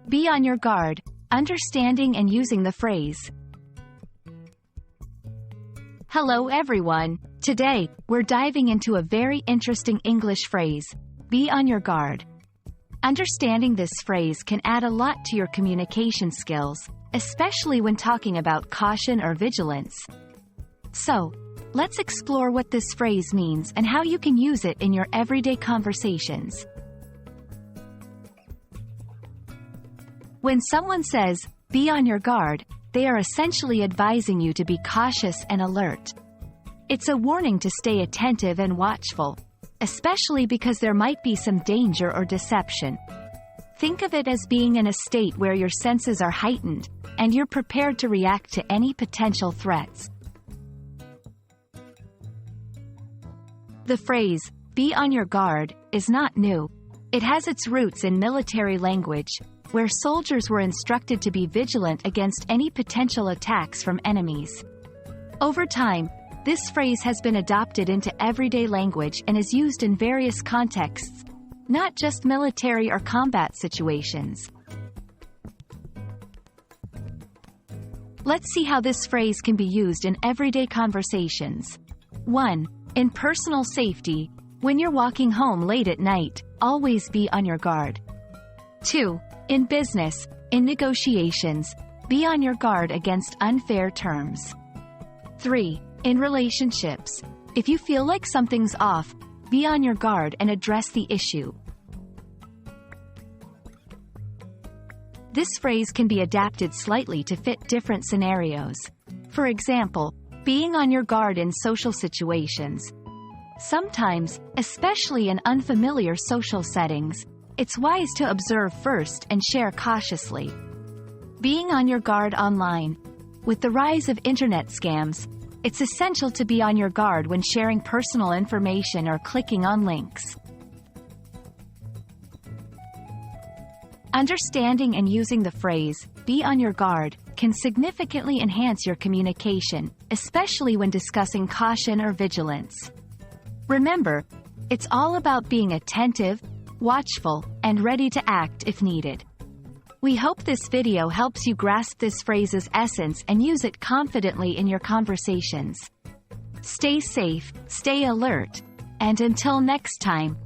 Be on your guard, understanding and using the phrase. Hello everyone. Today, we're diving into a very interesting English phrase, be on your guard. Understanding this phrase can add a lot to your communication skills, especially when talking about caution or vigilance. So, let's explore what this phrase means and how you can use it in your everyday conversations. When someone says, be on your guard, they are essentially advising you to be cautious and alert. It's a warning to stay attentive and watchful, especially because there might be some danger or deception. Think of it as being in a state where your senses are heightened, and you're prepared to react to any potential threats. The phrase, be on your guard, is not new. It has its roots in military language, where soldiers were instructed to be vigilant against any potential attacks from enemies. Over time, this phrase has been adopted into everyday language and is used in various contexts, not just military or combat situations. Let's see how this phrase can be used in everyday conversations. 1. In personal safety, when you're walking home late at night, always be on your guard. 2. In business, in negotiations, be on your guard against unfair terms. 3. In relationships, if you feel like something's off, be on your guard and address the issue. This phrase can be adapted slightly to fit different scenarios. For example, being on your guard in social situations. Sometimes, especially in unfamiliar social settings, it's wise to observe first and share cautiously. Being on your guard online. With the rise of internet scams, it's essential to be on your guard when sharing personal information or clicking on links. Understanding and using the phrase, be on your guard, can significantly enhance your communication, especially when discussing caution or vigilance. Remember, it's all about being attentive, watchful, and ready to act if needed. We hope this video helps you grasp this phrase's essence and use it confidently in your conversations. Stay safe, stay alert, and until next time,